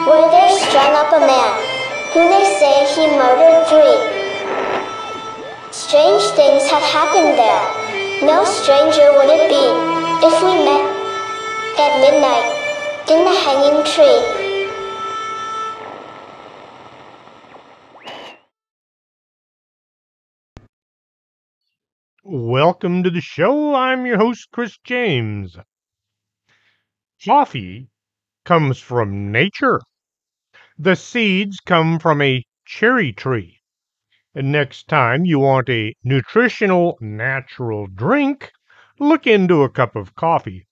where they strung up a man, who they say he murdered 3. Strange things have happened there. No stranger would it be if we met at midnight in the hanging tree. Welcome to the show. I'm your host, Chris James. Coffee comes from nature. The seeds come from a cherry tree. And next time you want a nutritional, natural drink, look into a cup of coffee.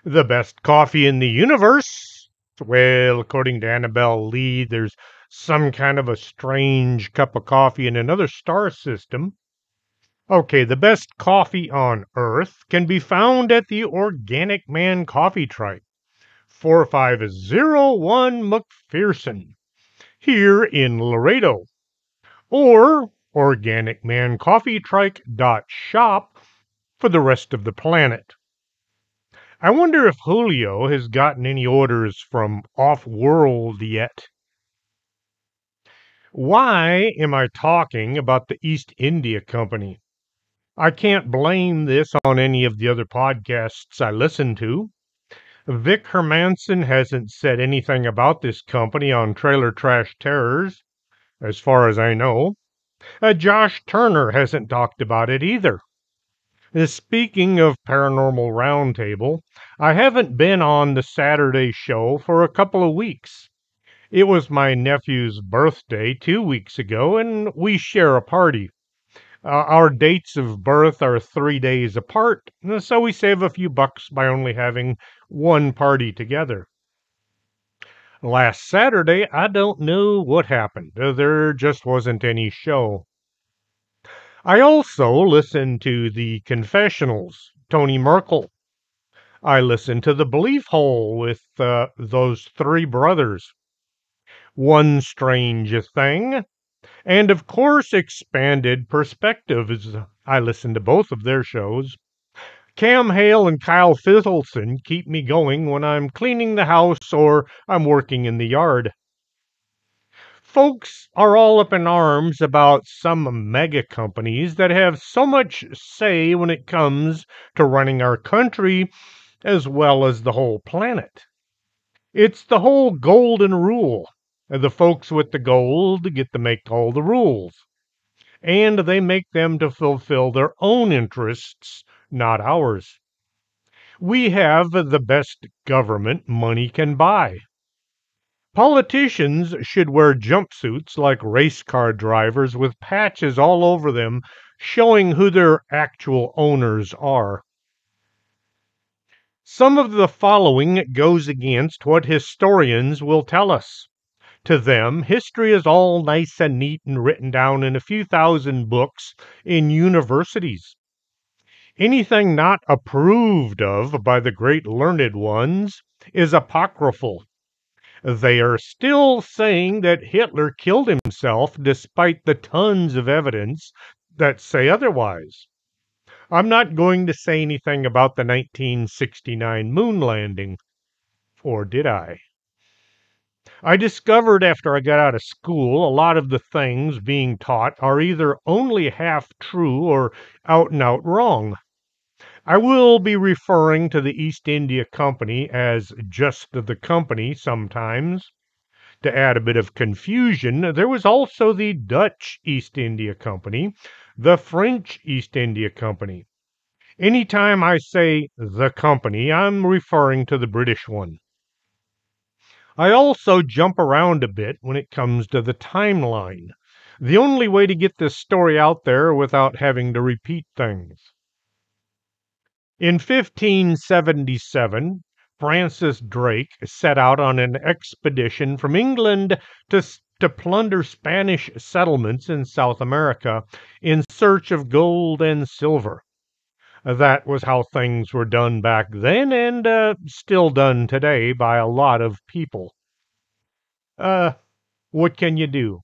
The best coffee in the universe? Well, according to Annabelle Lee, there's some kind of a strange cup of coffee in another star system. Okay, the best coffee on earth can be found at the Organic Man Coffee Tribe, 4501 McPherson, here in Laredo, or organicmancoffeetrike.shop for the rest of the planet. I wonder if Julio has gotten any orders from off-world yet. Why am I talking about the East India Company? I can't blame this on any of the other podcasts I listen to. Vic Hermanson hasn't said anything about this company on Trailer Trash Terrors, as far as I know. Josh Turner hasn't talked about it either. Speaking of Paranormal Roundtable, I haven't been on the Saturday show for a couple of weeks. It was my nephew's birthday 2 weeks ago, and we share a party. Our dates of birth are 3 days apart, so we save a few bucks by only having one party together. Last Saturday, I don't know what happened. There just wasn't any show. I also listened to the Confessionals, Tony Merkel. I listened to the Belief Hole with those 3 brothers. One Strange Thing, and of course, Expanded Perspectives. I listen to both of their shows. Cam Hale and Kyle Fizzleson keep me going when I'm cleaning the house or I'm working in the yard. Folks are all up in arms about some mega companies that have so much say when it comes to running our country as well as the whole planet. It's the whole golden rule. The folks with the gold get to make all the rules, and they make them to fulfill their own interests, not ours. We have the best government money can buy. Politicians should wear jumpsuits like race car drivers with patches all over them showing who their actual owners are. Some of the following goes against what historians will tell us. To them, history is all nice and neat and written down in a few thousand books in universities. Anything not approved of by the great learned ones is apocryphal. They are still saying that Hitler killed himself despite the tons of evidence that say otherwise. I'm not going to say anything about the 1969 moon landing. Or did I? I discovered after I got out of school a lot of the things being taught are either only half true or out and out wrong. I will be referring to the East India Company as just the company sometimes. To add a bit of confusion, there was also the Dutch East India Company, the French East India Company. Anytime I say the company, I'm referring to the British one. I also jump around a bit when it comes to the timeline. The only way to get this story out there without having to repeat things. In 1577, Francis Drake set out on an expedition from England to plunder Spanish settlements in South America in search of gold and silver. That was how things were done back then and still done today by a lot of people. What can you do?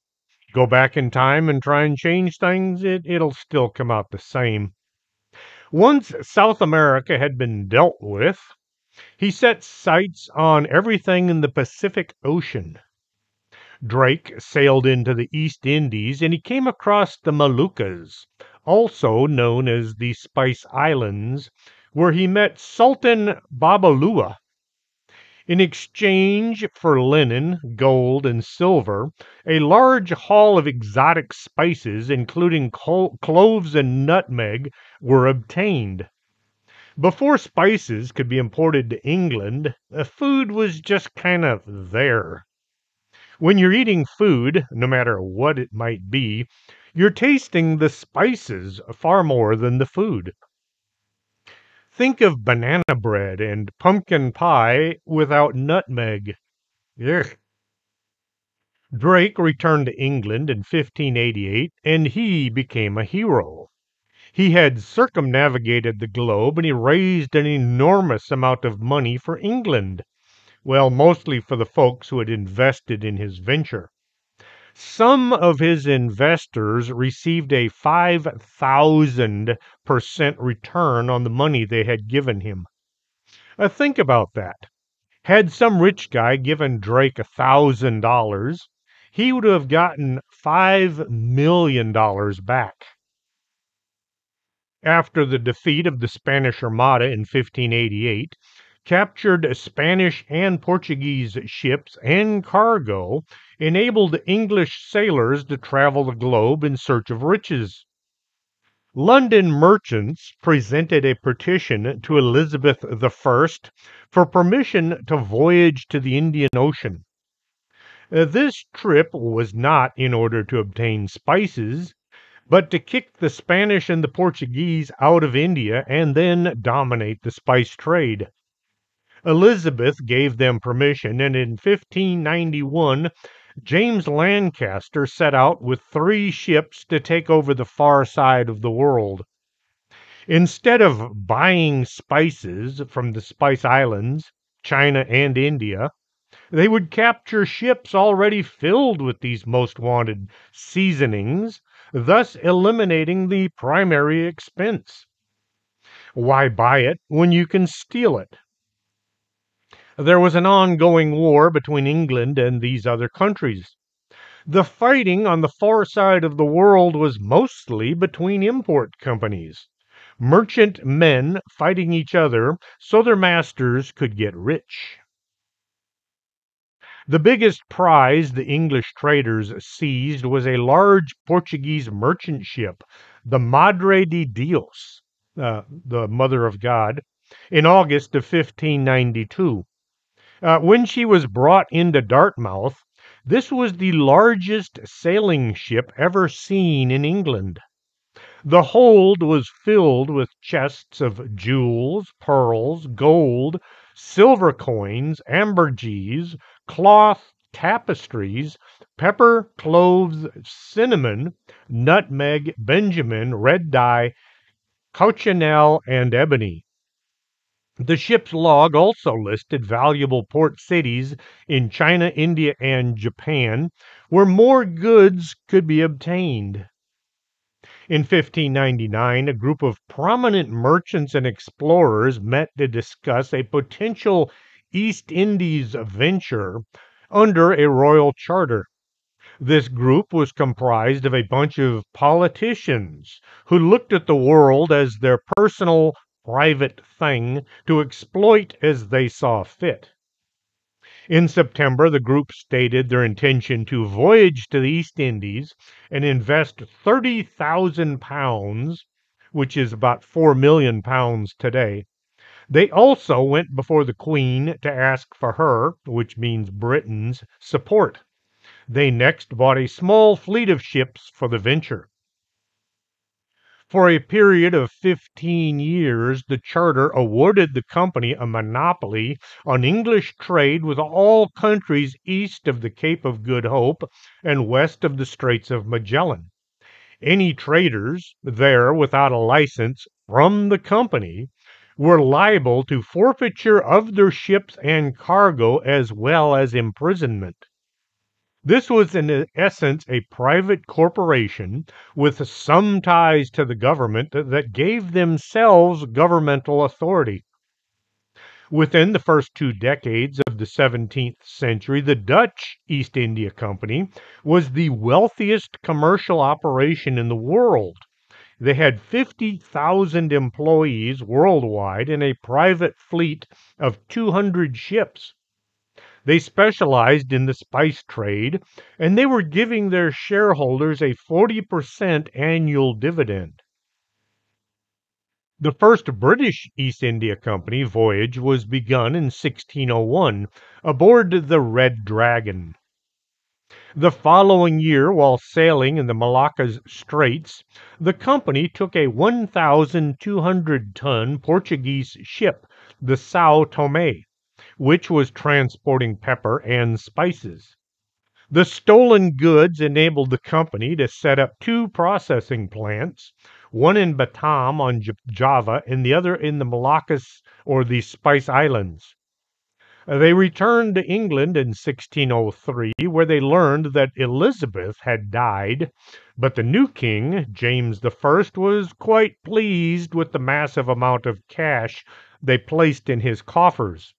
Go back in time and try and change things? It'll still come out the same. Once South America had been dealt with, He set sights on everything in the Pacific Ocean. Drake sailed into the East Indies and he came across the Moluccas, also known as the Spice Islands, where he met Sultan Babalua. In exchange for linen, gold, and silver, a large haul of exotic spices, including cloves and nutmeg, were obtained. Before spices could be imported to England, food was just kind of there. When you're eating food, no matter what it might be, you're tasting the spices far more than the food. Think of banana bread and pumpkin pie without nutmeg. Ugh. Drake returned to England in 1588 and he became a hero. He had circumnavigated the globe and he raised an enormous amount of money for England. Well, mostly for the folks who had invested in his venture. Some of his investors received a 5,000% return on the money they had given him. Think about that. Had some rich guy given Drake $1,000, he would have gotten $5 million back. After the defeat of the Spanish Armada in 1588, captured Spanish and Portuguese ships and cargo enabled English sailors to travel the globe in search of riches. London merchants presented a petition to Elizabeth I for permission to voyage to the Indian Ocean. This trip was not in order to obtain spices, but to kick the Spanish and the Portuguese out of India and then dominate the spice trade. Elizabeth gave them permission, and in 1591, James Lancaster set out with 3 ships to take over the far side of the world. Instead of buying spices from the Spice Islands, China, and India, they would capture ships already filled with these most wanted seasonings, thus eliminating the primary expense. Why buy it when you can steal it? There was an ongoing war between England and these other countries. The fighting on the far side of the world was mostly between import companies, merchant men fighting each other so their masters could get rich. The biggest prize the English traders seized was a large Portuguese merchant ship, the Madre de Dios, the Mother of God, in August of 1592. When she was brought into Dartmouth, this was the largest sailing ship ever seen in England. The hold was filled with chests of jewels, pearls, gold, silver coins, ambergris, cloth, tapestries, pepper, cloves, cinnamon, nutmeg, benjamin, red dye, cochineal, and ebony. The ship's log also listed valuable port cities in China, India, and Japan, where more goods could be obtained. In 1599, a group of prominent merchants and explorers met to discuss a potential East Indies venture under a royal charter. This group was comprised of a bunch of politicians who looked at the world as their personal, private thing to exploit as they saw fit. In September, the group stated their intention to voyage to the East Indies and invest £30,000, which is about £4 million today. They also went before the Queen to ask for her, which means Britain's, support. They next bought a small fleet of ships for the venture. For a period of 15 years, the charter awarded the company a monopoly on English trade with all countries east of the Cape of Good Hope and west of the Straits of Magellan. Any traders there without a license from the company were liable to forfeiture of their ships and cargo as well as imprisonment. This was in essence a private corporation with some ties to the government that gave themselves governmental authority. Within the first 2 decades of the 17th century, the Dutch East India Company was the wealthiest commercial operation in the world. They had 50,000 employees worldwide and a private fleet of 200 ships. They specialized in the spice trade, and they were giving their shareholders a 40% annual dividend. The first British East India Company voyage was begun in 1601 aboard the Red Dragon. The following year, while sailing in the Malacca Straits, the company took a 1,200-ton Portuguese ship, the Sao Tome, which was transporting pepper and spices. The stolen goods enabled the company to set up two processing plants, one in Batam on Java and the other in the Moluccas or the Spice Islands. They returned to England in 1603, where they learned that Elizabeth had died, but the new king, James I, was quite pleased with the massive amount of cash they placed in his coffers.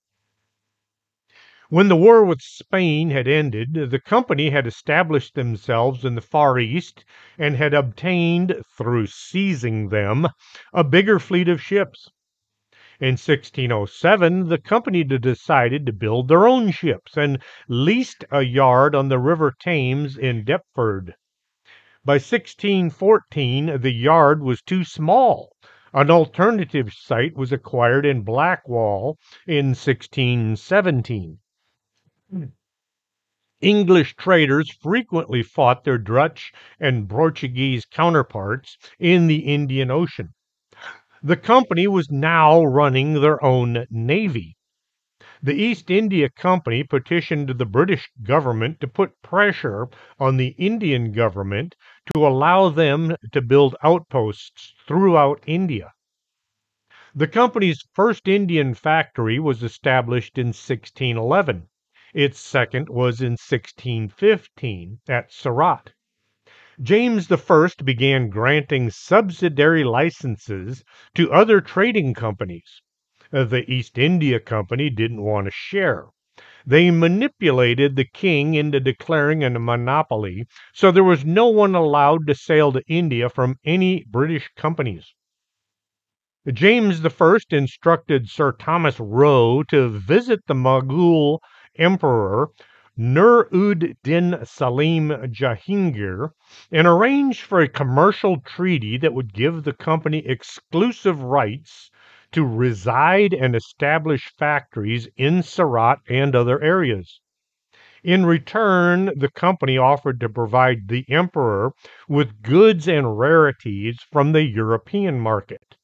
When the war with Spain had ended, the company had established themselves in the Far East and had obtained, through seizing them, a bigger fleet of ships. In 1607, the company decided to build their own ships and leased a yard on the River Thames in Deptford. By 1614, the yard was too small. An alternative site was acquired in Blackwall in 1617. English traders frequently fought their Dutch and Portuguese counterparts in the Indian Ocean. The company was now running their own navy. The East India Company petitioned the British government to put pressure on the Indian government to allow them to build outposts throughout India. The company's first Indian factory was established in 1611. Its second was in 1615 at Surat. James I began granting subsidiary licenses to other trading companies. The East India Company didn't want to share. They manipulated the king into declaring a monopoly, so there was no one allowed to sail to India from any British companies. James I instructed Sir Thomas Roe to visit the Mughal emperor Nur-ud-Din Salim Jahangir and arrange for a commercial treaty that would give the company exclusive rights to reside and establish factories in Surat and other areas. In return, the company offered to provide the emperor with goods and rarities from the European market.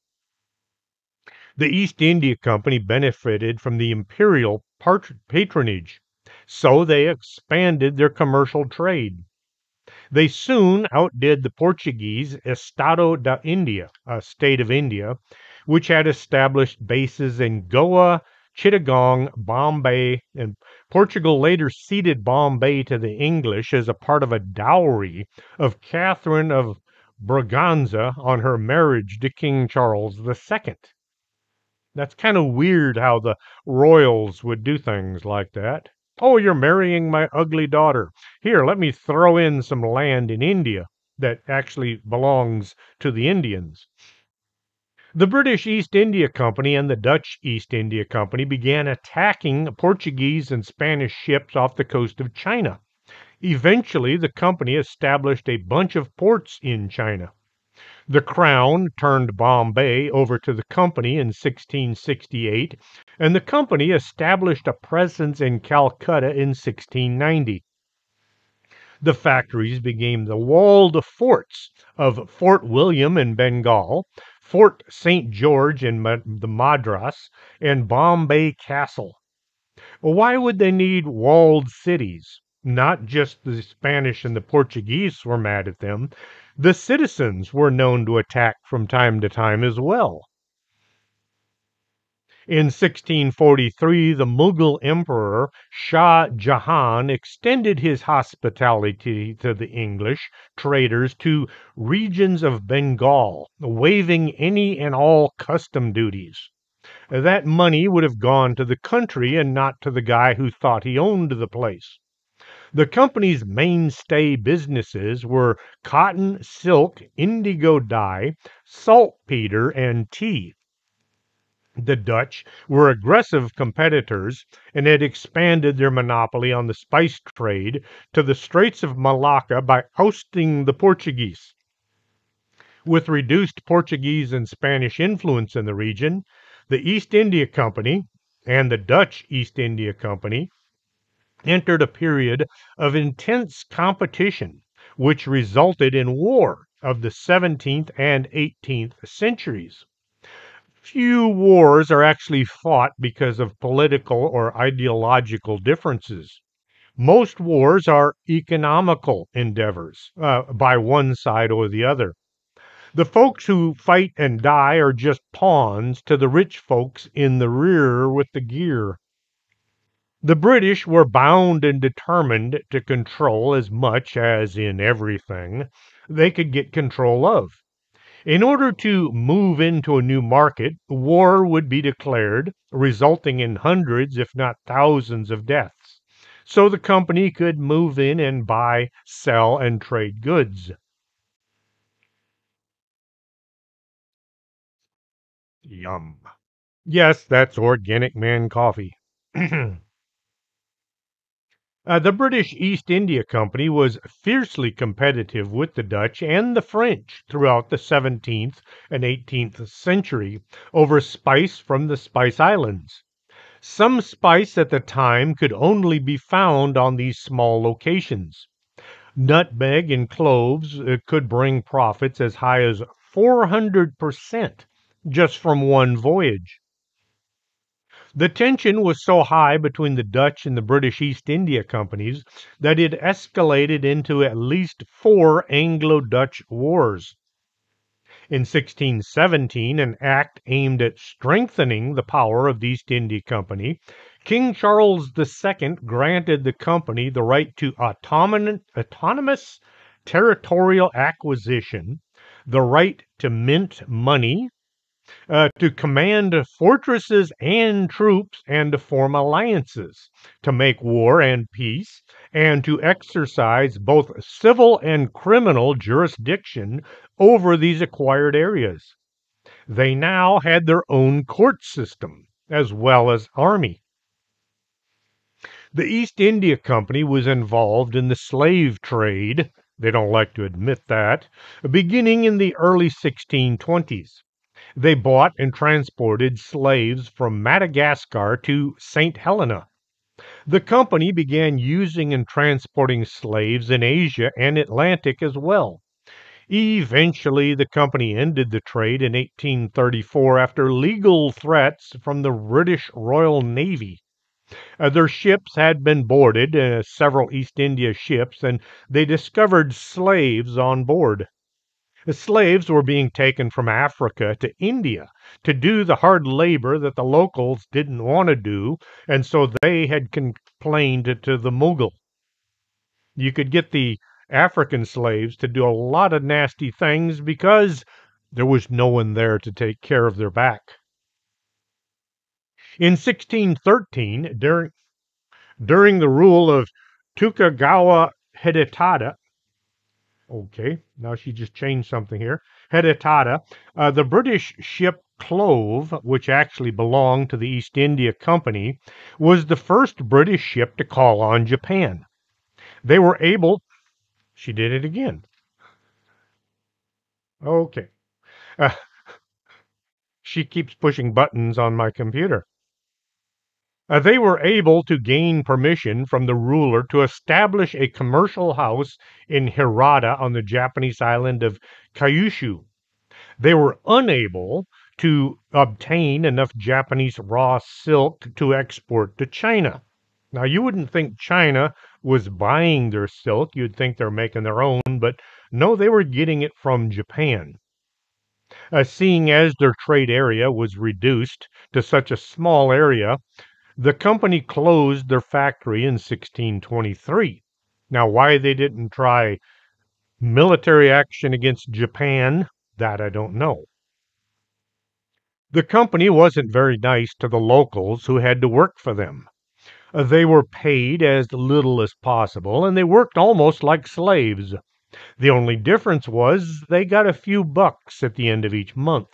The East India Company benefited from the imperial patronage, so they expanded their commercial trade. They soon outdid the Portuguese Estado da India, a state of India, which had established bases in Goa, Chittagong, Bombay, and Portugal later ceded Bombay to the English as a part of a dowry of Catherine of Braganza on her marriage to King Charles II. That's kind of weird how the royals would do things like that. Oh, you're marrying my ugly daughter. Here, let me throw in some land in India that actually belongs to the Indians. The British East India Company and the Dutch East India Company began attacking Portuguese and Spanish ships off the coast of China. Eventually, the company established a bunch of ports in China. The Crown turned Bombay over to the company in 1668, and the company established a presence in Calcutta in 1690. The factories became the walled forts of Fort William in Bengal, Fort St. George in the Madras, and Bombay Castle. Why would they need walled cities? Not just the Spanish and the Portuguese were mad at them. The citizens were known to attack from time to time as well. In 1643, the Mughal Emperor Shah Jahan extended his hospitality to the English traders to regions of Bengal, waiving any and all custom duties. That money would have gone to the country and not to the guy who thought he owned the place. The company's mainstay businesses were cotton, silk, indigo dye, saltpeter, and tea. The Dutch were aggressive competitors and had expanded their monopoly on the spice trade to the Straits of Malacca by ousting the Portuguese. With reduced Portuguese and Spanish influence in the region, the East India Company and the Dutch East India Company entered a period of intense competition, which resulted in war of the 17th and 18th centuries. Few wars are actually fought because of political or ideological differences. Most wars are economical endeavors by one side or the other. The folks who fight and die are just pawns to the rich folks in the rear with the gear. The British were bound and determined to control as much as in everything they could get control of. In order to move into a new market, war would be declared, resulting in hundreds, if not thousands, of deaths. So the company could move in and buy, sell, and trade goods. Yum. Yes, that's organic man coffee. The British East India Company was fiercely competitive with the Dutch and the French throughout the 17th and 18th century over spice from the Spice Islands. Some spice at the time could only be found on these small locations. Nutmeg and cloves could bring profits as high as 400% just from one voyage. The tension was so high between the Dutch and the British East India Companies that it escalated into at least four Anglo Dutch wars. In 1617, an act aimed at strengthening the power of the East India Company, King Charles II granted the company the right to autonomous territorial acquisition, the right to mint money, to command fortresses and troops, and to form alliances, to make war and peace, and to exercise both civil and criminal jurisdiction over these acquired areas. They now had their own court system as well as army. The East India Company was involved in the slave trade. They don't like to admit that, beginning in the early 1620s. They bought and transported slaves from Madagascar to St. Helena. The company began using and transporting slaves in Asia and Atlantic as well. Eventually, the company ended the trade in 1834 after legal threats from the British Royal Navy. Their ships had been boarded, several East India ships, and they discovered slaves on board. The slaves were being taken from Africa to India to do the hard labor that the locals didn't want to do, and so they had complained to the Mughal. You could get the African slaves to do a lot of nasty things because there was no one there to take care of their back. In 1613, during the rule of Tokugawa Hidetada, okay, now she just changed something here. Hidetada, the British ship Clove, which actually belonged to the East India Company, was the first British ship to call on Japan. They were able, she did it again. Okay. Uh, she keeps pushing buttons on my computer. They were able to gain permission from the ruler to establish a commercial house in Hirata on the Japanese island of Kyushu. They were unable to obtain enough Japanese raw silk to export to China. Now, you wouldn't think China was buying their silk. You'd think they're making their own, but no, they were getting it from Japan. Seeing as their trade area was reduced to such a small area, the company closed their factory in 1623. Now, why they didn't try military action against Japan, that I don't know. The company wasn't very nice to the locals who had to work for them. They were paid as little as possible, and they worked almost like slaves. The only difference was they got a few bucks at the end of each month.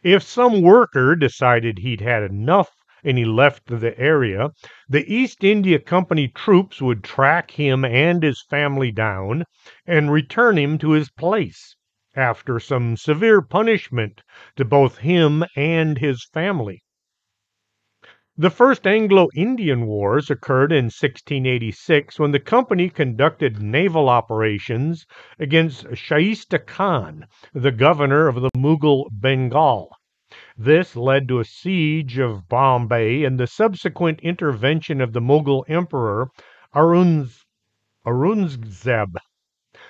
If some worker decided he'd had enough and he left the area, the East India Company troops would track him and his family down and return him to his place after some severe punishment to both him and his family. The first Anglo-Indian Wars occurred in 1686 when the company conducted naval operations against Shaista Khan, the governor of the Mughal Bengal. This led to a siege of Bombay and the subsequent intervention of the Mughal Emperor Aurangzeb.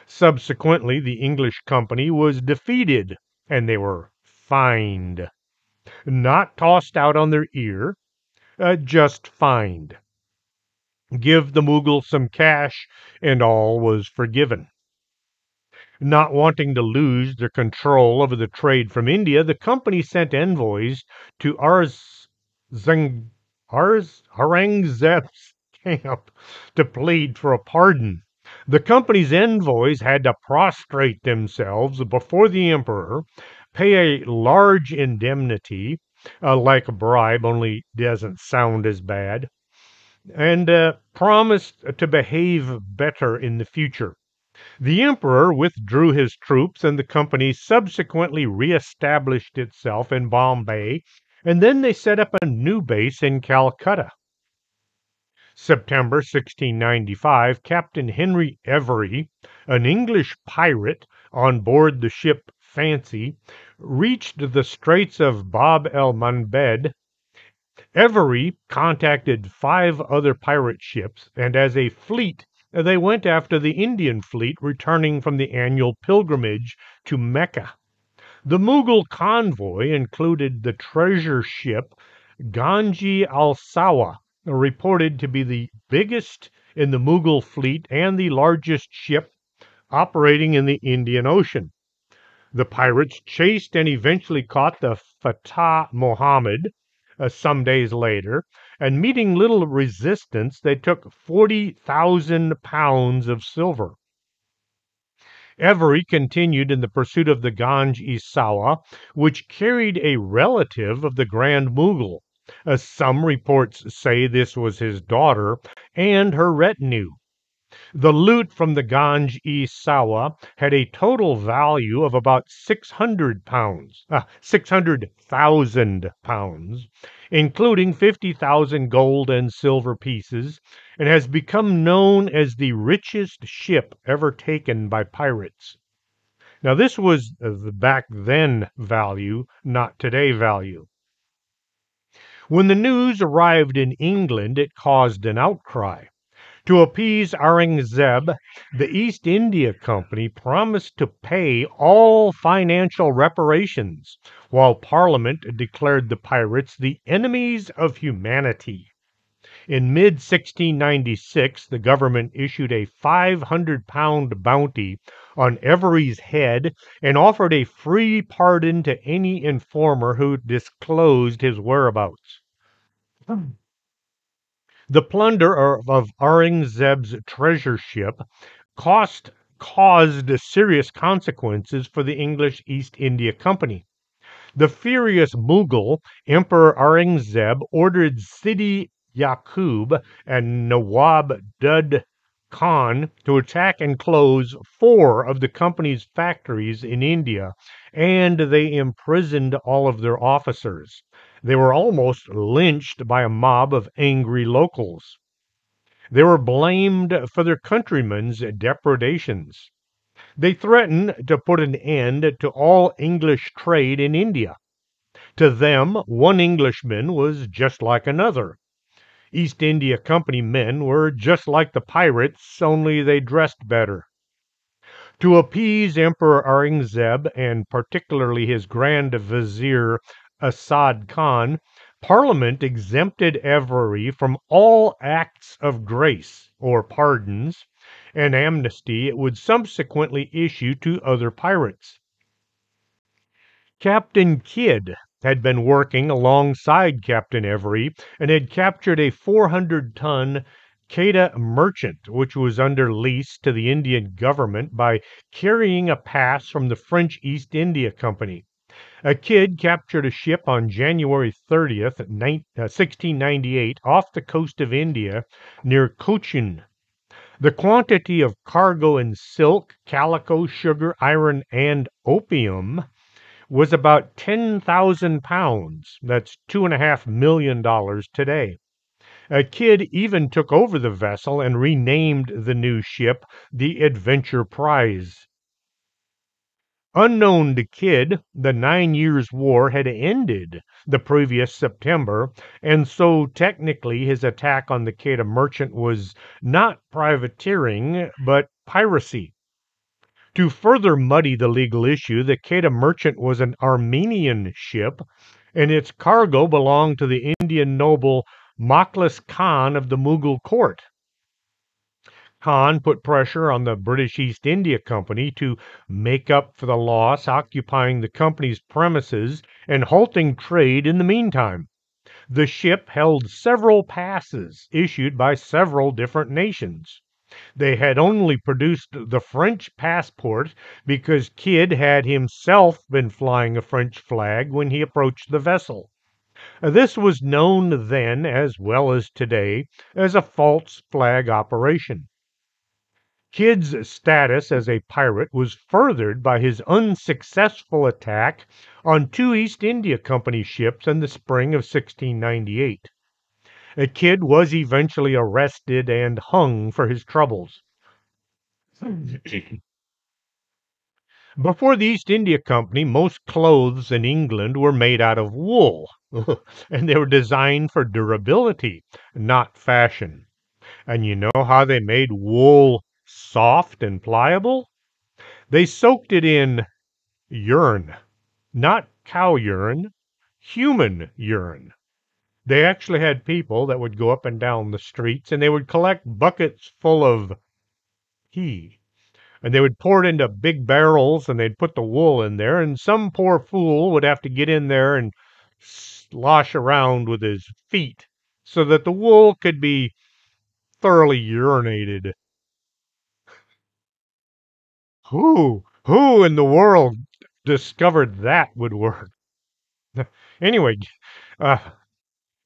Subsequently, the English company was defeated and they were fined. Not tossed out on their ear, just fined. Give the Mughals some cash and all was forgiven. Not wanting to lose their control over the trade from India, the company sent envoys to Aurangzeb's camp to plead for a pardon. The company's envoys had to prostrate themselves before the emperor, pay a large indemnity, like a bribe, only doesn't sound as bad, and promised to behave better in the future. The emperor withdrew his troops, and the company subsequently reestablished itself in Bombay, and then they set up a new base in Calcutta. September 1695, Captain Henry Every, an English pirate on board the ship Fancy, reached the Straits of Bab el Mandeb. Every contacted 5 other pirate ships, and as a fleet they went after the Indian fleet returning from the annual pilgrimage to Mecca. The Mughal convoy included the treasure ship Ganji al Sawa, reported to be the biggest in the Mughal fleet and the largest ship operating in the Indian Ocean. The pirates chased and eventually caught the Fatah Mohammed some days later, and meeting little resistance, they took 40,000 pounds of silver. Every continued in the pursuit of the Ganj-e-Sawa, which carried a relative of the Grand Mughal. Some reports say this was his daughter and her retinue. The loot from the Ganj-e-Sawa had a total value of about 600,000 pounds, including 50,000 gold and silver pieces, and has become known as the richest ship ever taken by pirates. Now, this was the back then value, not today value. When the news arrived in England, it caused an outcry. To appease Aurangzeb, the East India Company promised to pay all financial reparations, while Parliament declared the pirates the enemies of humanity. In mid-1696, the government issued a £500 bounty on Every's head and offered a free pardon to any informer who disclosed his whereabouts. The plunder of Aurangzeb's treasure ship caused serious consequences for the English East India Company. The furious Mughal Emperor Aurangzeb ordered Sidi Yaqub and Nawab Dud Khan to attack and close 4 of the company's factories in India, and they imprisoned all of their officers. They were almost lynched by a mob of angry locals. They were blamed for their countrymen's depredations. They threatened to put an end to all English trade in India. To them, one Englishman was just like another. East India Company men were just like the pirates, only they dressed better. To appease Emperor Aurangzeb, and particularly his Grand Vizier Asad Khan, Parliament exempted Every from all acts of grace or pardons and amnesty it would subsequently issue to other pirates. Captain Kidd, had been working alongside Captain Every and had captured a 400-ton Queda merchant, which was under lease to the Indian government by carrying a pass from the French East India Company. A kid captured a ship on January 30th, 1698, off the coast of India near Cochin. The quantity of cargo in silk, calico, sugar, iron, and opium was about 10,000 pounds. That's $2.5 million today. A kid even took over the vessel and renamed the new ship the Adventure Prize. Unknown to Kidd, the 9 Years' War had ended the previous September, and so technically his attack on the Queda merchant was not privateering, but piracy. To further muddy the legal issue, the Queda merchant was an Armenian ship, and its cargo belonged to the Indian noble Mukhlis Khan of the Mughal court. Khan put pressure on the British East India Company to make up for the loss, occupying the company's premises and halting trade in the meantime. The ship held several passes issued by several different nations. They had only produced the French passport because Kidd had himself been flying a French flag when he approached the vessel. This was known then, as well as today, as a false flag operation. Kidd's status as a pirate was furthered by his unsuccessful attack on two East India Company ships in the spring of 1698. Kidd was eventually arrested and hung for his troubles. Before the East India Company, most clothes in England were made out of wool, and they were designed for durability, not fashion. And you know how they made wool soft and pliable? They soaked it in urine, not cow urine, human urine. They actually had people that would go up and down the streets and they would collect buckets full of pee. And they would pour it into big barrels and they'd put the wool in there. And some poor fool would have to get in there and slosh around with his feet so that the wool could be thoroughly urinated. Who in the world discovered that would work? Anyway, uh,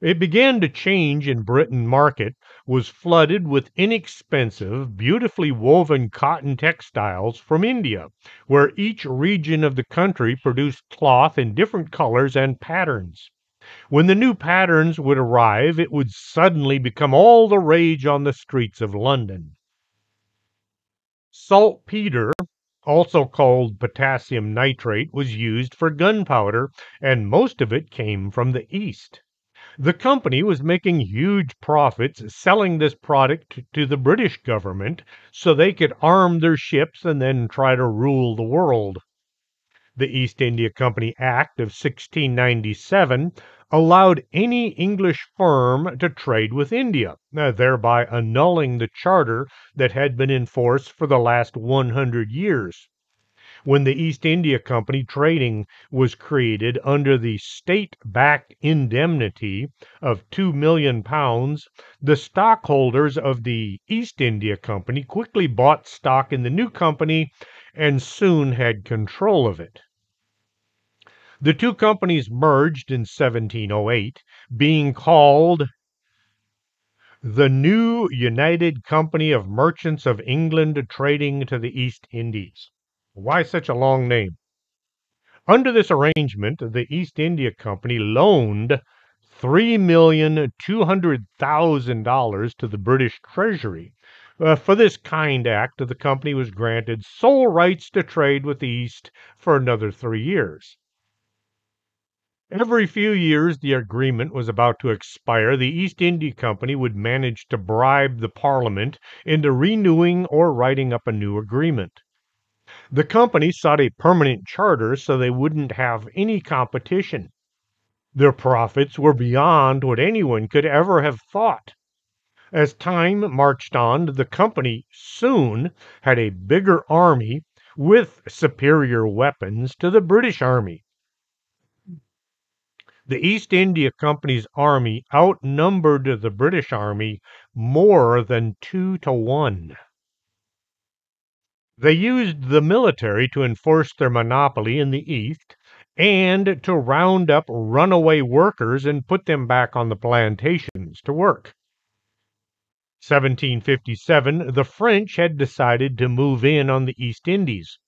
it began to change in Britain market was flooded with inexpensive, beautifully woven cotton textiles from India, where each region of the country produced cloth in different colors and patterns. When the new patterns would arrive, it would suddenly become all the rage on the streets of London. Saltpeter, also called potassium nitrate, was used for gunpowder, and most of it came from the East. The company was making huge profits selling this product to the British government so they could arm their ships and then try to rule the world. The East India Company Act of 1697 allowed any English firm to trade with India, thereby annulling the charter that had been in force for the last 100 years. When the East India Company trading was created under the state-backed indemnity of £2 million, the stockholders of the East India Company quickly bought stock in the new company and soon had control of it. The two companies merged in 1708, being called the New United Company of Merchants of England trading to the East Indies. Why such a long name? Under this arrangement, the East India Company loaned $3,200,000 to the British Treasury. For this kind act, the company was granted sole rights to trade with the East for another 3 years. Every few years the agreement was about to expire, the East India Company would manage to bribe the Parliament into renewing or writing up a new agreement. The company sought a permanent charter so they wouldn't have any competition. Their profits were beyond what anyone could ever have thought. As time marched on, the company soon had a bigger army with superior weapons to the British army. The East India Company's army outnumbered the British army more than 2 to 1. They used the military to enforce their monopoly in the East and to round up runaway workers and put them back on the plantations to work. 1757, the French had decided to move in on the East Indies.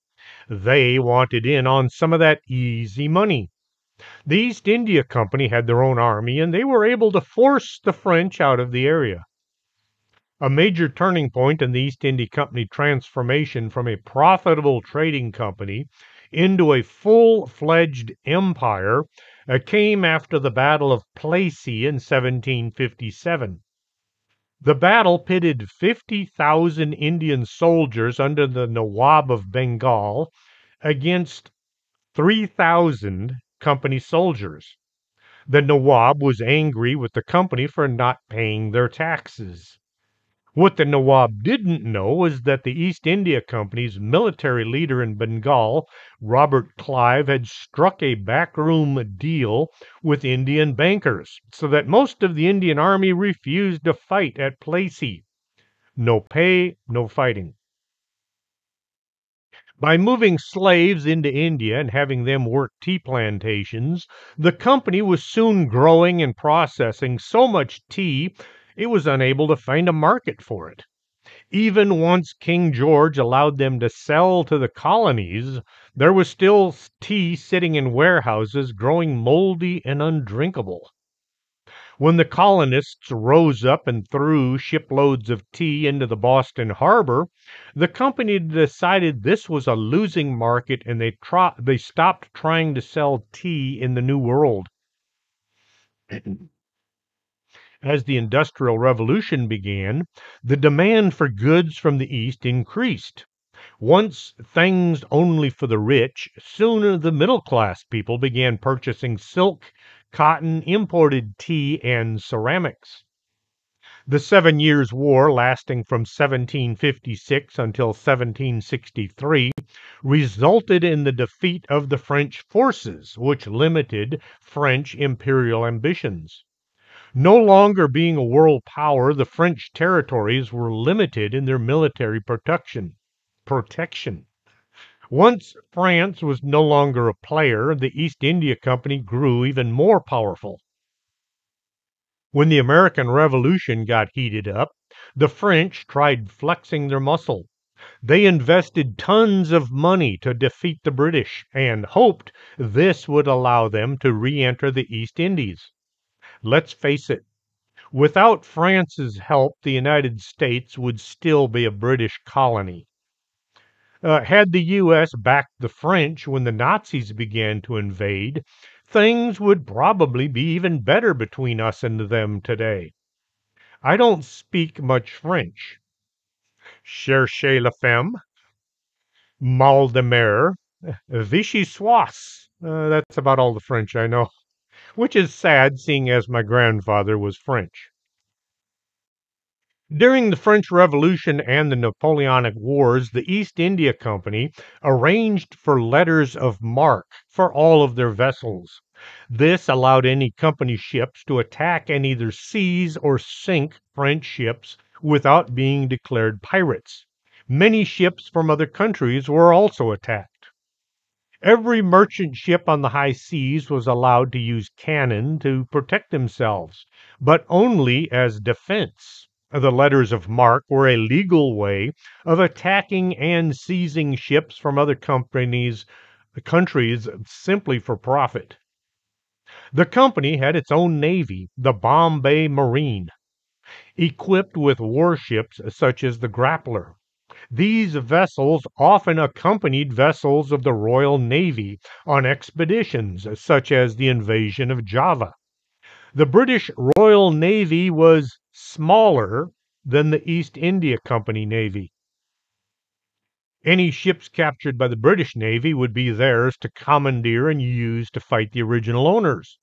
They wanted in on some of that easy money. The East India Company had their own army, and they were able to force the French out of the area. A major turning point in the East India Company transformation from a profitable trading company into a full-fledged empire came after the Battle of Plassey in 1757. The battle pitted 50,000 Indian soldiers under the Nawab of Bengal against 3,000 company soldiers. The Nawab was angry with the company for not paying their taxes. What the Nawab didn't know was that the East India Company's military leader in Bengal, Robert Clive, had struck a backroom deal with Indian bankers, so that most of the Indian army refused to fight at Plassey. No pay, no fighting. By moving slaves into India and having them work tea plantations, the company was soon growing and processing so much tea it was unable to find a market for it. Even once King George allowed them to sell to the colonies, there was still tea sitting in warehouses growing moldy and undrinkable. When the colonists rose up and threw shiploads of tea into the Boston harbor, the company decided this was a losing market and they stopped trying to sell tea in the New World. As the Industrial Revolution began, the demand for goods from the East increased. Once things only for the rich, soon the middle class people began purchasing silk, cotton, imported tea, and ceramics. The 7 Years' War, lasting from 1756 until 1763, resulted in the defeat of the French forces, which limited French imperial ambitions. No longer being a world power, the French territories were limited in their military protection. Once France was no longer a player, the East India Company grew even more powerful. When the American Revolution got heated up, the French tried flexing their muscle. They invested tons of money to defeat the British and hoped this would allow them to re-enter the East Indies. Let's face it, without France's help, the United States would still be a British colony. Had the U.S. backed the French when the Nazis began to invade, things would probably be even better between us and them today. I don't speak much French. Cherchez la femme, mal de mer, vichy soisse. That's about all the French I know, which is sad seeing as my grandfather was French. During the French Revolution and the Napoleonic Wars, the East India Company arranged for letters of marque for all of their vessels. This allowed any company ships to attack and either seize or sink French ships without being declared pirates. Many ships from other countries were also attacked. Every merchant ship on the high seas was allowed to use cannon to protect themselves, but only as defense. The letters of marque were a legal way of attacking and seizing ships from other countries simply for profit. The company had its own navy, the Bombay Marine, equipped with warships such as the Grappler. These vessels often accompanied vessels of the Royal Navy on expeditions such as the invasion of Java. The British Royal Navy was smaller than the East India Company Navy. Any ships captured by the British Navy would be theirs to commandeer and use to fight the original owners.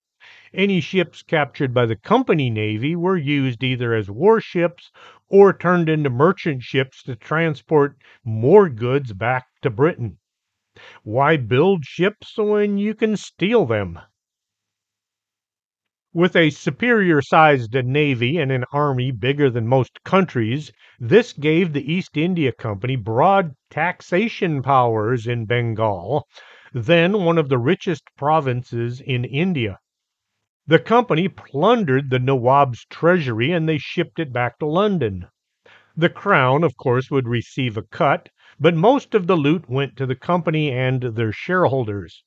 Any ships captured by the company navy were used either as warships or turned into merchant ships to transport more goods back to Britain. Why build ships when you can steal them? With a superior sized navy and an army bigger than most countries, this gave the East India Company broad taxation powers in Bengal, then one of the richest provinces in India. The company plundered the Nawab's treasury and they shipped it back to London. The crown, of course, would receive a cut, but most of the loot went to the company and their shareholders.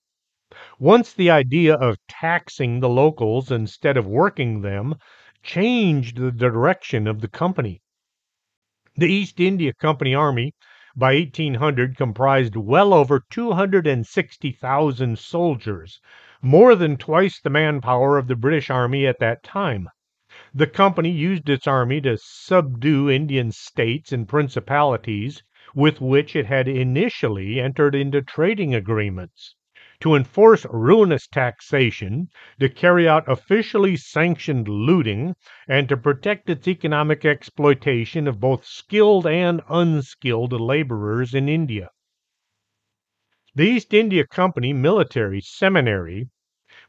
Once the idea of taxing the locals instead of working them changed the direction of the company. The East India Company Army by 1800 comprised well over 260,000 soldiers, more than twice the manpower of the British Army at that time. The company used its army to subdue Indian states and principalities with which it had initially entered into trading agreements, to enforce ruinous taxation, to carry out officially sanctioned looting, and to protect its economic exploitation of both skilled and unskilled laborers in India. The East India Company Military Seminary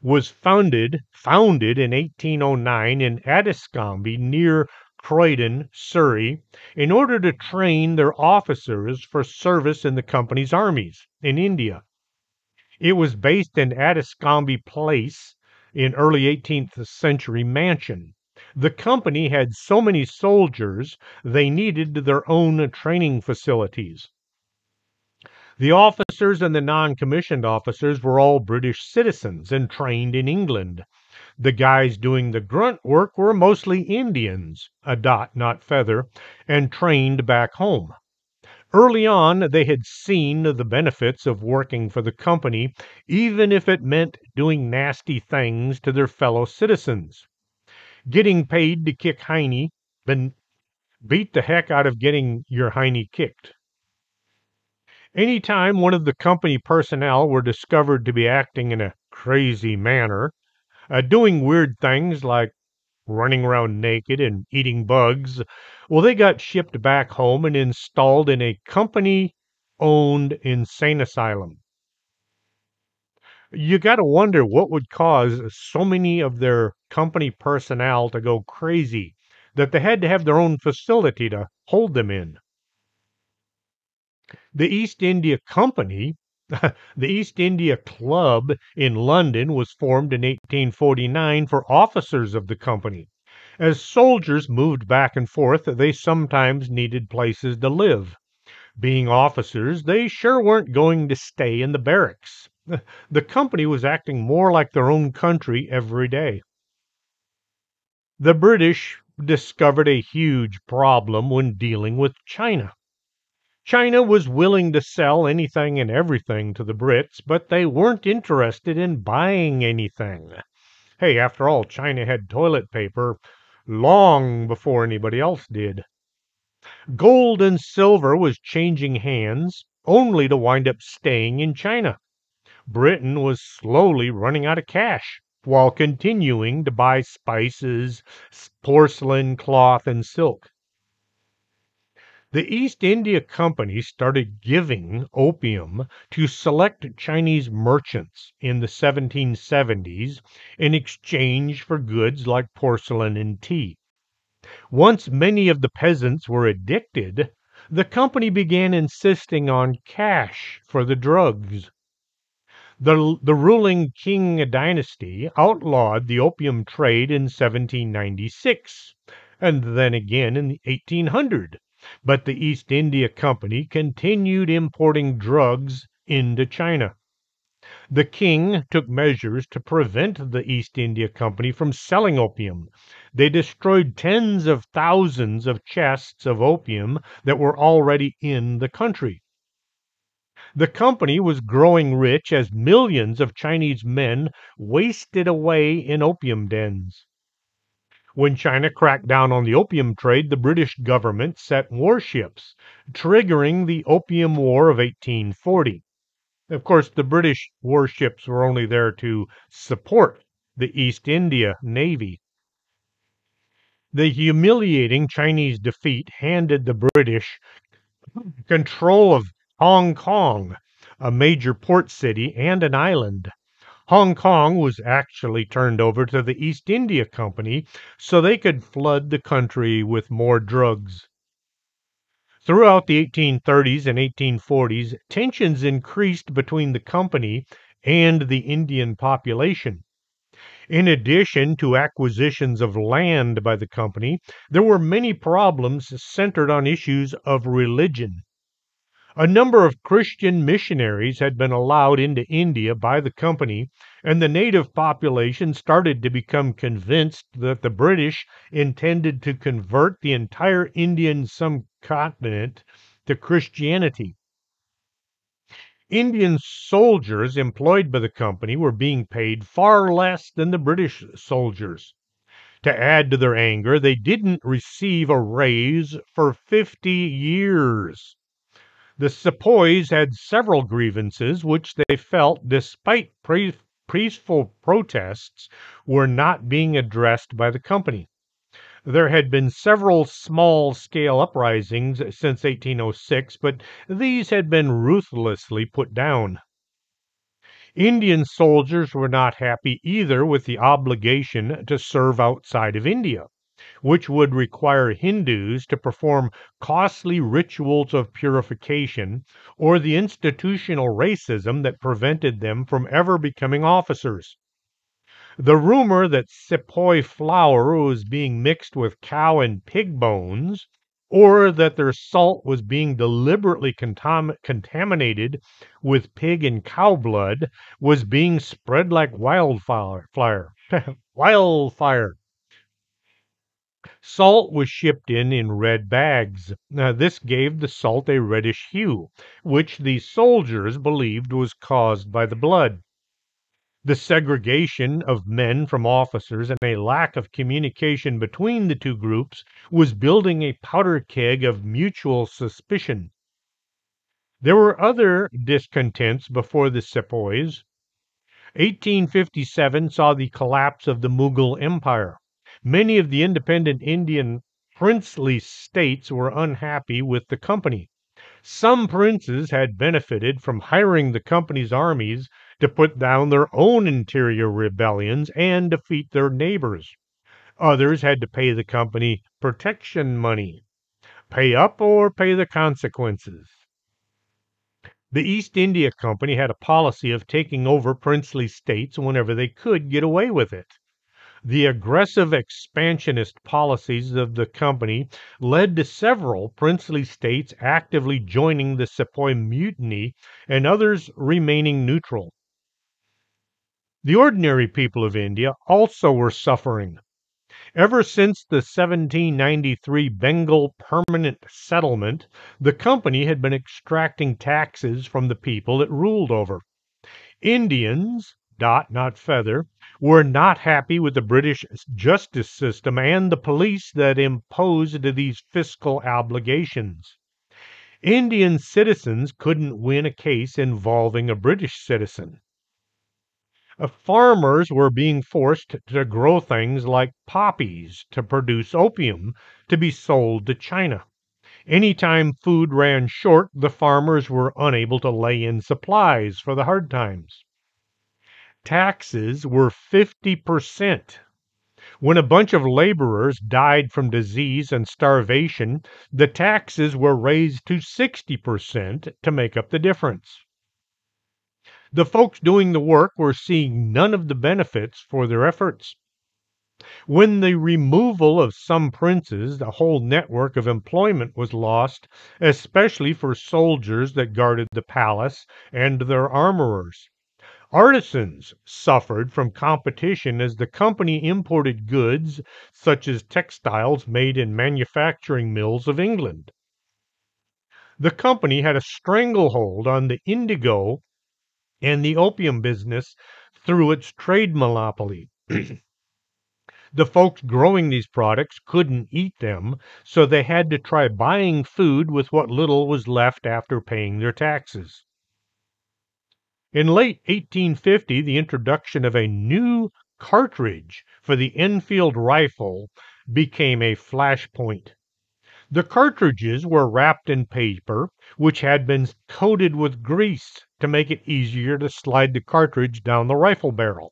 was founded in 1809 in Addiscombe near Croydon, Surrey, in order to train their officers for service in the company's armies in India. It was based in Addiscombe Place, in early 18th century mansion. The company had so many soldiers they needed their own training facilities. The officers and the non-commissioned officers were all British citizens and trained in England. The guys doing the grunt work were mostly Indians, a dot not feather, and trained back home. Early on, they had seen the benefits of working for the company, even if it meant doing nasty things to their fellow citizens. Getting paid to kick hiney, then beat the heck out of getting your hiney kicked. Anytime one of the company personnel were discovered to be acting in a crazy manner, doing weird things like running around naked and eating bugs, well, they got shipped back home and installed in a company owned insane asylum. You got to wonder what would cause so many of their company personnel to go crazy that they had to have their own facility to hold them in. The East India Company, the East India Club in London, was formed in 1849 for officers of the company. As soldiers moved back and forth, they sometimes needed places to live. Being officers, they sure weren't going to stay in the barracks. The company was acting more like their own country every day. The British discovered a huge problem when dealing with China. China was willing to sell anything and everything to the Brits, but they weren't interested in buying anything. Hey, after all, China had toilet paper long before anybody else did. Gold and silver was changing hands, only to wind up staying in China. Britain was slowly running out of cash, while continuing to buy spices, porcelain, cloth, and silk. The East India Company started giving opium to select Chinese merchants in the 1770s in exchange for goods like porcelain and tea. Once many of the peasants were addicted, the company began insisting on cash for the drugs. The ruling Qing dynasty outlawed the opium trade in 1796, and then again in 1800. But the East India Company continued importing drugs into China. The king took measures to prevent the East India Company from selling opium. They destroyed tens of thousands of chests of opium that were already in the country. The company was growing rich as millions of Chinese men wasted away in opium dens. When China cracked down on the opium trade, the British government set warships, triggering the Opium War of 1840. Of course, the British warships were only there to support the East India Navy. The humiliating Chinese defeat handed the British control of Hong Kong, a major port city and an island. Hong Kong was actually turned over to the East India Company so they could flood the country with more drugs. Throughout the 1830s and 1840s, tensions increased between the company and the Indian population. In addition to acquisitions of land by the company, there were many problems centered on issues of religion. A number of Christian missionaries had been allowed into India by the company, and the native population started to become convinced that the British intended to convert the entire Indian subcontinent to Christianity. Indian soldiers employed by the company were being paid far less than the British soldiers. To add to their anger, they didn't receive a raise for 50 years. The sepoys had several grievances which they felt, despite peaceful protests, were not being addressed by the company. There had been several small-scale uprisings since 1806, but these had been ruthlessly put down. Indian soldiers were not happy either with the obligation to serve outside of India, which would require Hindus to perform costly rituals of purification, or the institutional racism that prevented them from ever becoming officers. The rumor that sepoy flour was being mixed with cow and pig bones, or that their salt was being deliberately contaminated with pig and cow blood, was being spread like wildfire. Wildfire. Salt was shipped in red bags. Now, this gave the salt a reddish hue, which the soldiers believed was caused by the blood. The segregation of men from officers and a lack of communication between the two groups was building a powder keg of mutual suspicion. There were other discontents before the sepoys. 1857 saw the collapse of the Mughal Empire. Many of the independent Indian princely states were unhappy with the company. Some princes had benefited from hiring the company's armies to put down their own interior rebellions and defeat their neighbors. Others had to pay the company protection money. Pay up or pay the consequences. The East India Company had a policy of taking over princely states whenever they could get away with it. The aggressive expansionist policies of the company led to several princely states actively joining the Sepoy Mutiny and others remaining neutral. The ordinary people of India also were suffering. Ever since the 1793 Bengal Permanent Settlement, the company had been extracting taxes from the people it ruled over. Indians, dot not feather, were not happy with the British justice system and the police that imposed these fiscal obligations. Indian citizens couldn't win a case involving a British citizen. Farmers were being forced to grow things like poppies to produce opium to be sold to China. Anytime food ran short, the farmers were unable to lay in supplies for the hard times. Taxes were 50%. When a bunch of laborers died from disease and starvation, the taxes were raised to 60% to make up the difference. The folks doing the work were seeing none of the benefits for their efforts. When the removal of some princes, the whole network of employment was lost, especially for soldiers that guarded the palace and their armorers. Artisans suffered from competition as the company imported goods such as textiles made in manufacturing mills of England. The company had a stranglehold on the indigo and the opium business through its trade monopoly. The folks growing these products couldn't eat them, so they had to try buying food with what little was left after paying their taxes. In late 1850, the introduction of a new cartridge for the Enfield rifle became a flashpoint. The cartridges were wrapped in paper, which had been coated with grease to make it easier to slide the cartridge down the rifle barrel.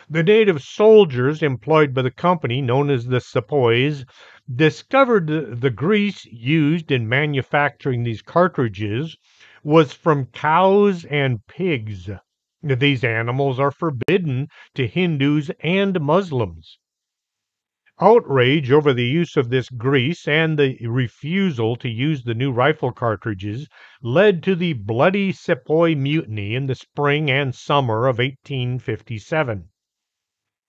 The native soldiers employed by the company, known as the sepoys, discovered the grease used in manufacturing these cartridges was from cows and pigs. These animals are forbidden to Hindus and Muslims. Outrage over the use of this grease and the refusal to use the new rifle cartridges led to the bloody Sepoy Mutiny in the spring and summer of 1857.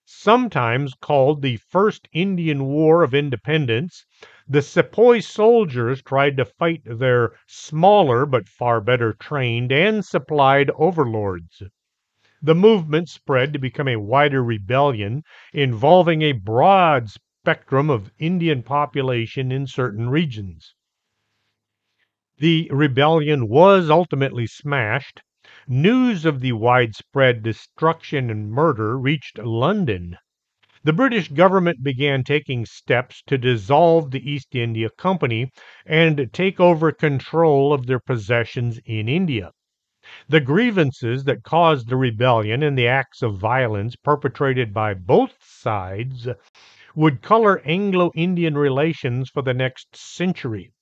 Sometimes called the First Indian War of Independence, the Sepoy soldiers tried to fight their smaller but far better trained and supplied overlords. The movement spread to become a wider rebellion involving a broad spectrum of Indian population in certain regions. The rebellion was ultimately smashed. News of the widespread destruction and murder reached London. The British government began taking steps to dissolve the East India Company and take over control of their possessions in India. The grievances that caused the rebellion and the acts of violence perpetrated by both sides would color Anglo-Indian relations for the next century.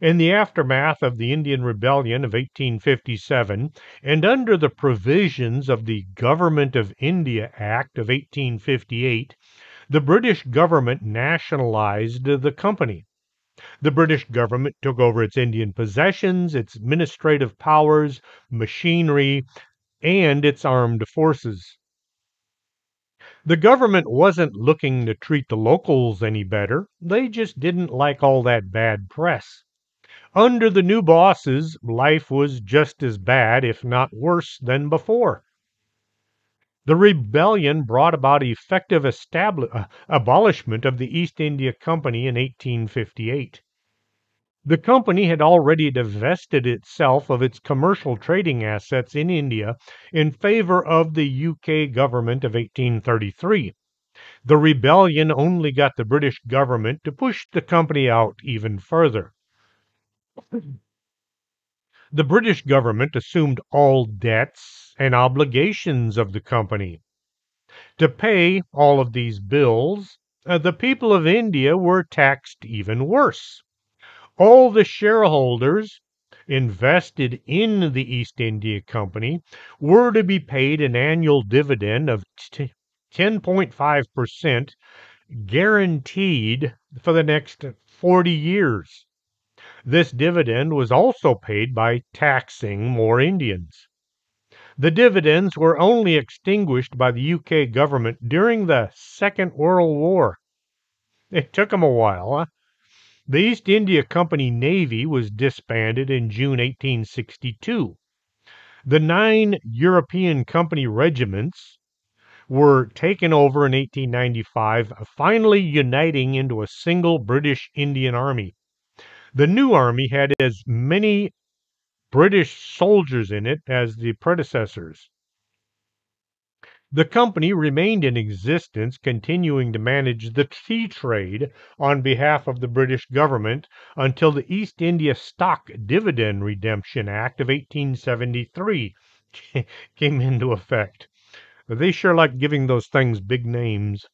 In the aftermath of the Indian Rebellion of 1857, and under the provisions of the Government of India Act of 1858, the British government nationalized the company. The British government took over its Indian possessions, its administrative powers, machinery, and its armed forces. The government wasn't looking to treat the locals any better. They just didn't like all that bad press. Under the new bosses, life was just as bad, if not worse, than before. The rebellion brought about effective abolishment of the East India Company in 1858. The company had already divested itself of its commercial trading assets in India in favor of the UK government of 1833. The rebellion only got the British government to push the company out even further. The British government assumed all debts and obligations of the company. To pay all of these bills, the people of India were taxed even worse. All the shareholders invested in the East India Company were to be paid an annual dividend of 10.5% guaranteed for the next 40 years. This dividend was also paid by taxing more Indians. The dividends were only extinguished by the UK government during the Second World War. It took them a while, huh? The East India Company Navy was disbanded in June 1862. The 9 European Company regiments were taken over in 1895, finally uniting into a single British Indian Army. The new army had as many British soldiers in it as the predecessors. The company remained in existence, continuing to manage the tea trade on behalf of the British government until the East India Stock Dividend Redemption Act of 1873 came into effect. They sure like giving those things big names.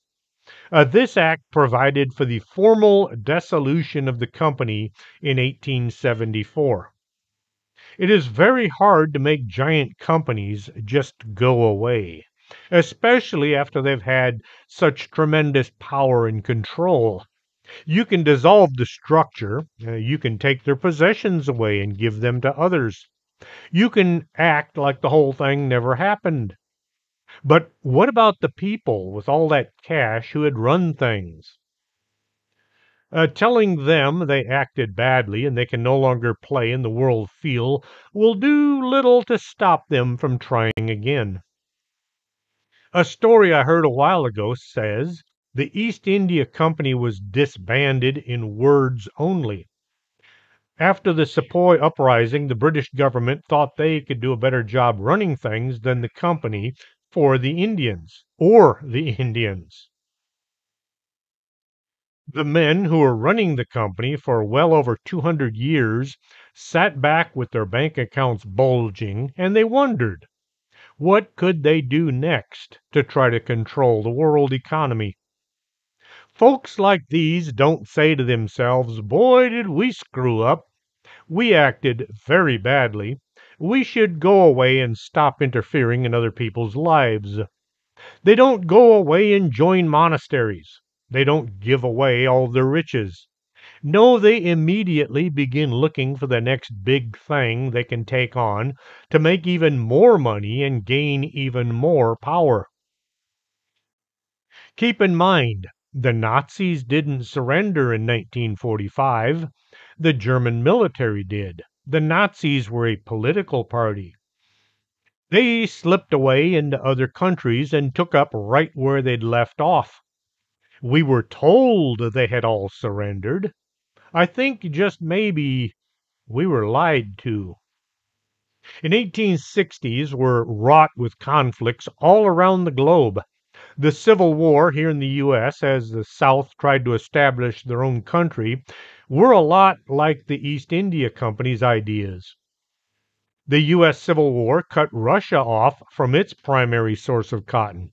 This act provided for the formal dissolution of the company in 1874. It is very hard to make giant companies just go away, especially after they've had such tremendous power and control. You can dissolve the structure, you can take their possessions away and give them to others. You can act like the whole thing never happened. But what about the people with all that cash who had run things? Telling them they acted badly and they can no longer play in the world field will do little to stop them from trying again. A story I heard a while ago says the East India Company was disbanded in words only. After the Sepoy uprising, the British government thought they could do a better job running things than the company for the Indians or the Indians. The men who were running the company for well over 200 years sat back with their bank accounts bulging, and they wondered what could they do next to try to control the world economy. Folks like these don't say to themselves, "Boy, did we screw up. We acted very badly. We should go away and stop interfering in other people's lives." They don't go away and join monasteries. They don't give away all their riches. No, they immediately begin looking for the next big thing they can take on to make even more money and gain even more power. Keep in mind, the Nazis didn't surrender in 1945. The German military did. The Nazis were a political party. They slipped away into other countries and took up right where they'd left off. We were told they had all surrendered. I think just maybe we were lied to. In 1860s were wrought with conflicts all around the globe. The Civil War here in the U.S., as the South tried to establish their own country, were a lot like the East India Company's ideas. The U.S. Civil War cut Russia off from its primary source of cotton.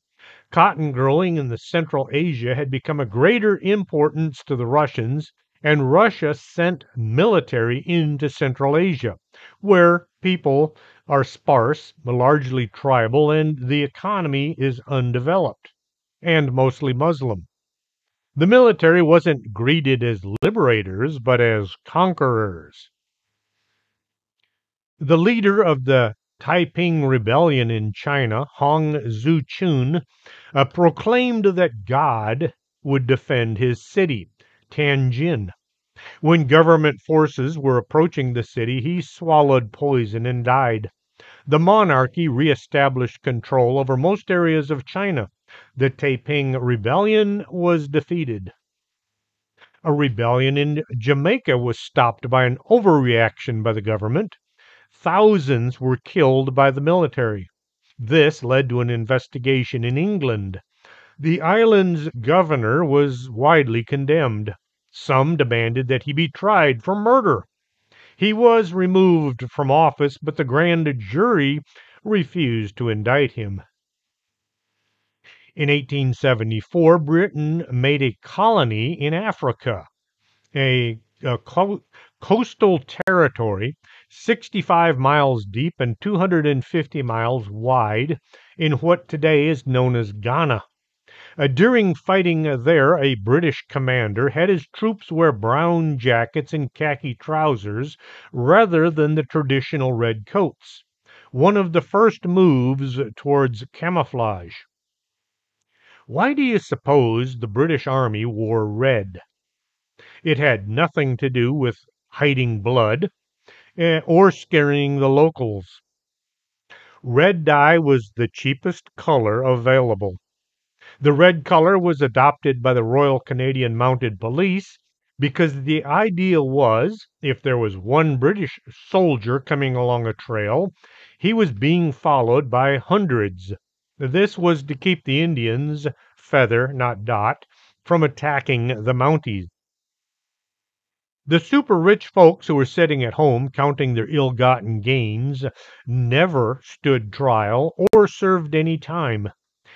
Cotton growing in the Central Asia had become of greater importance to the Russians, and Russia sent military into Central Asia, where people are sparse, largely tribal, and the economy is undeveloped, and mostly Muslim. The military wasn't greeted as liberators, but as conquerors. The leader of the Taiping Rebellion in China, Hong Xiuqun, proclaimed that God would defend his city, Tianjin. When government forces were approaching the city, he swallowed poison and died. The monarchy reestablished control over most areas of China. The Taiping Rebellion was defeated. A rebellion in Jamaica was stopped by an overreaction by the government. Thousands were killed by the military. This led to an investigation in England. The island's governor was widely condemned. Some demanded that he be tried for murder. He was removed from office, but the grand jury refused to indict him. In 1874, Britain made a colony in Africa, a coastal territory 65 miles deep and 250 miles wide in what today is known as Ghana. During fighting there, a British commander had his troops wear brown jackets and khaki trousers rather than the traditional red coats, one of the first moves towards camouflage. Why do you suppose the British Army wore red? It had nothing to do with hiding blood or scaring the locals. Red dye was the cheapest color available. The red color was adopted by the Royal Canadian Mounted Police because the idea was if there was one British soldier coming along a trail, he was being followed by hundreds. This was to keep the Indians, Feather, not Dot, from attacking the Mounties. The super rich folks who were sitting at home counting their ill gotten gains never stood trial or served any time.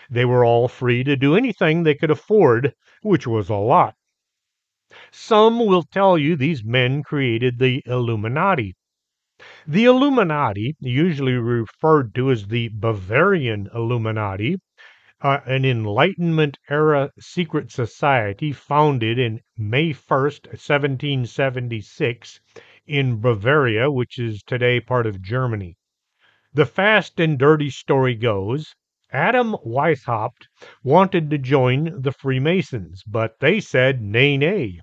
They were all free to do anything they could afford, which was a lot. Some will tell you these men created the Illuminati. The Illuminati, usually referred to as the Bavarian Illuminati, an Enlightenment era secret society founded in May 1st, 1776, in Bavaria, which is today part of Germany. The fast and dirty story goes Adam Weishaupt wanted to join the Freemasons, but they said, "Nay, nay,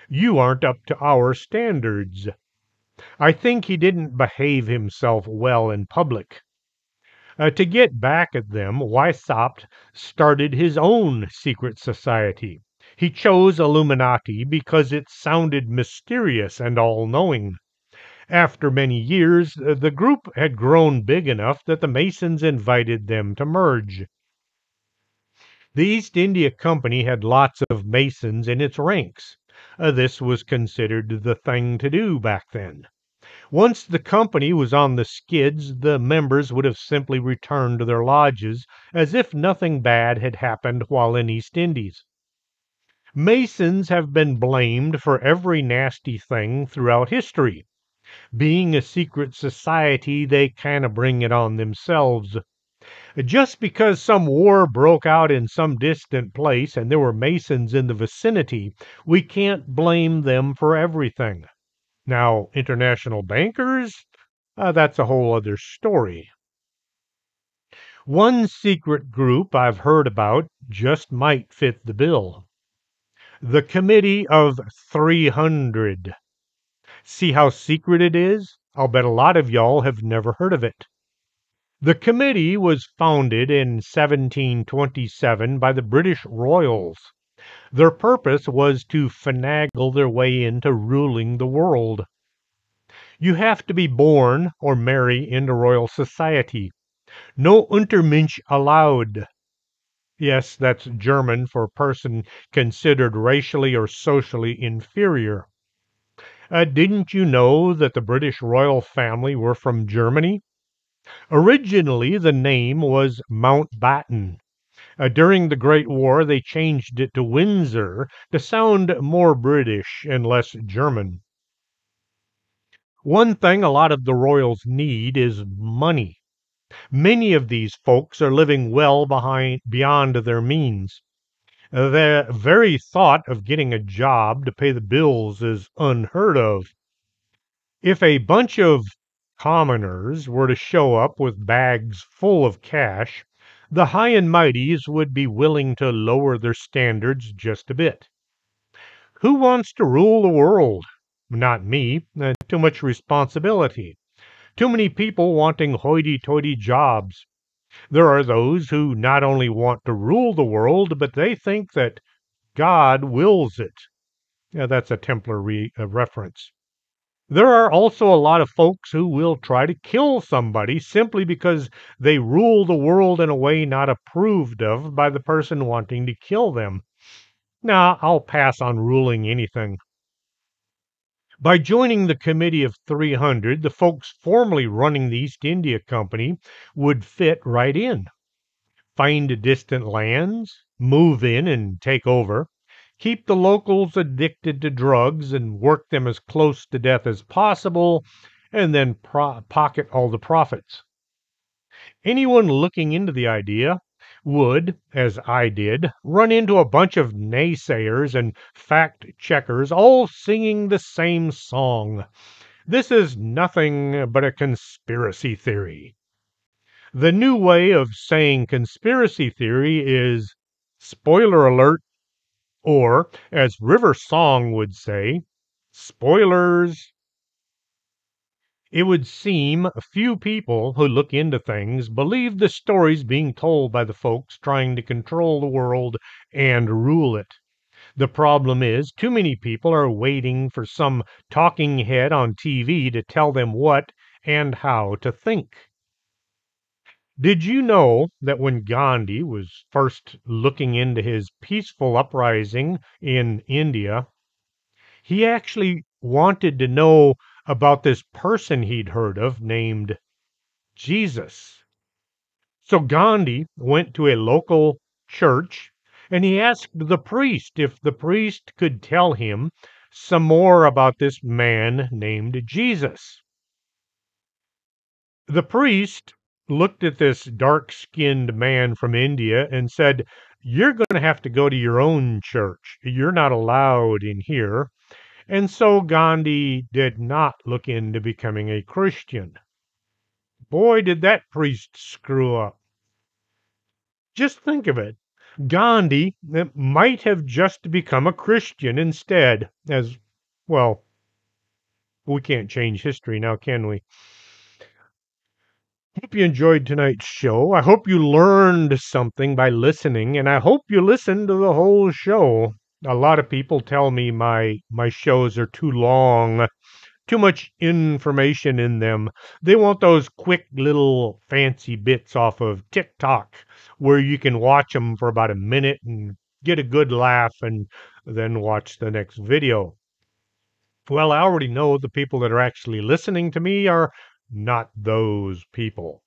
you aren't up to our standards." I think he didn't behave himself well in public. To get back at them, Weishaupt started his own secret society. He chose Illuminati because it sounded mysterious and all-knowing. After many years, the group had grown big enough that the Masons invited them to merge. The East India Company had lots of Masons in its ranks. This was considered the thing to do back then. Once the company was on the skids, the members would have simply returned to their lodges as if nothing bad had happened while in East Indies. Masons have been blamed for every nasty thing throughout history. Being a secret society, they kind of bring it on themselves. Just because some war broke out in some distant place and there were Masons in the vicinity, we can't blame them for everything. Now, international bankers, that's a whole other story. One secret group I've heard about just might fit the bill. The Committee of 300. See how secret it is? I'll bet a lot of y'all have never heard of it. The committee was founded in 1727 by the British royals. Their purpose was to finagle their way into ruling the world. You have to be born or marry into royal society. No Untermensch allowed. Yes, that's German for person considered racially or socially inferior. Didn't you know that the British royal family were from Germany? Originally, the name was Mountbatten. During the Great War, they changed it to Windsor to sound more British and less German. One thing a lot of the royals need is money. Many of these folks are living well beyond their means. The very thought of getting a job to pay the bills is unheard of. If a bunch of commoners were to show up with bags full of cash, the high and mighties would be willing to lower their standards just a bit. Who wants to rule the world? Not me. Too much responsibility. Too many people wanting hoity-toity jobs. There are those who not only want to rule the world, but they think that God wills it. Yeah, that's a Templar reference. There are also a lot of folks who will try to kill somebody simply because they rule the world in a way not approved of by the person wanting to kill them. Nah, I'll pass on ruling anything. By joining the Committee of 300, the folks formerly running the East India Company would fit right in. Find distant lands, move in and take over, keep the locals addicted to drugs and work them as close to death as possible, and then pocket all the profits. Anyone looking into the idea would, as I did, run into a bunch of naysayers and fact checkers all singing the same song. This is nothing but a conspiracy theory. The new way of saying conspiracy theory is spoiler alert, or, as River Song would say, spoilers. It would seem few people who look into things believe the stories being told by the folks trying to control the world and rule it. The problem is, too many people are waiting for some talking head on TV to tell them what and how to think. Did you know that when Gandhi was first looking into his peaceful uprising in India, he actually wanted to know about this person he'd heard of named Jesus? So Gandhi went to a local church and he asked the priest if the priest could tell him some more about this man named Jesus. The priest looked at this dark-skinned man from India and said, "You're going to have to go to your own church. You're not allowed in here." And so Gandhi did not look into becoming a Christian. Boy, did that priest screw up. Just think of it. Gandhi might have just become a Christian instead, as well, we can't change history now, can we? Hope you enjoyed tonight's show. I hope you learned something by listening, and I hope you listened to the whole show. A lot of people tell me my shows are too long. too much information in them. They want those quick little fancy bits off of TikTok where you can watch them for about a minute and get a good laugh and then watch the next video. Well, I already know the people that are actually listening to me are not those people.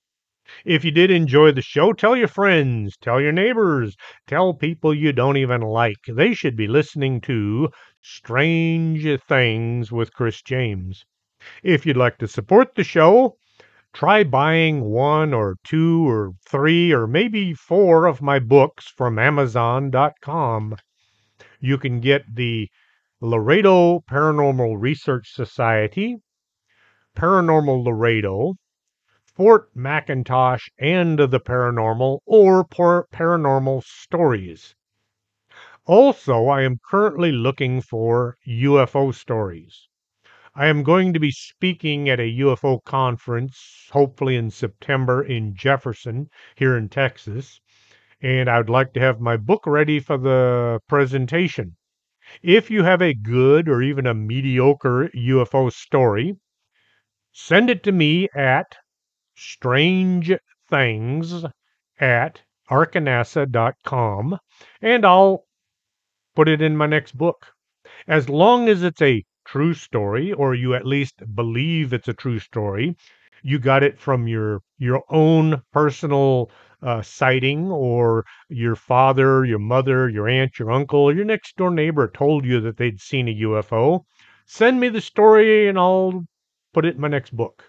If you did enjoy the show, tell your friends, tell your neighbors, tell people you don't even like. They should be listening to Strange Things with Chris James. If you'd like to support the show, try buying one or two or three or maybe four of my books from Amazon.com. You can get the Laredo Paranormal Research Society, Paranormal Laredo, Fort McIntosh and the Paranormal, or Paranormal Stories. Also, I am currently looking for UFO stories. I am going to be speaking at a UFO conference, hopefully in September in Jefferson, here in Texas, and I would like to have my book ready for the presentation. If you have a good or even a mediocre UFO story, send it to me at strangethings@arkanasa.com, and I'll put it in my next book. As long as it's a true story, or you at least believe it's a true story, you got it from your own personal sighting, or your father, your mother, your aunt, your uncle, or your next door neighbor told you that they'd seen a UFO, send me the story and I'll put it in my next book.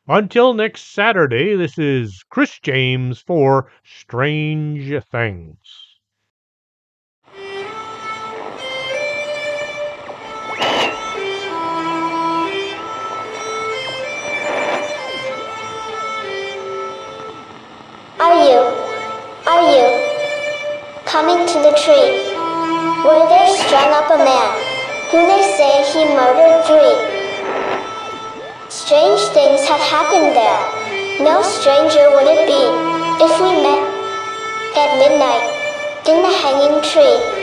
Until next Saturday, this is Chris James for Strange Things. Are you coming to the tree where there's strung up a man who they say he murdered 3? Strange things have happened there. No stranger would it be if we met at midnight in the hanging tree.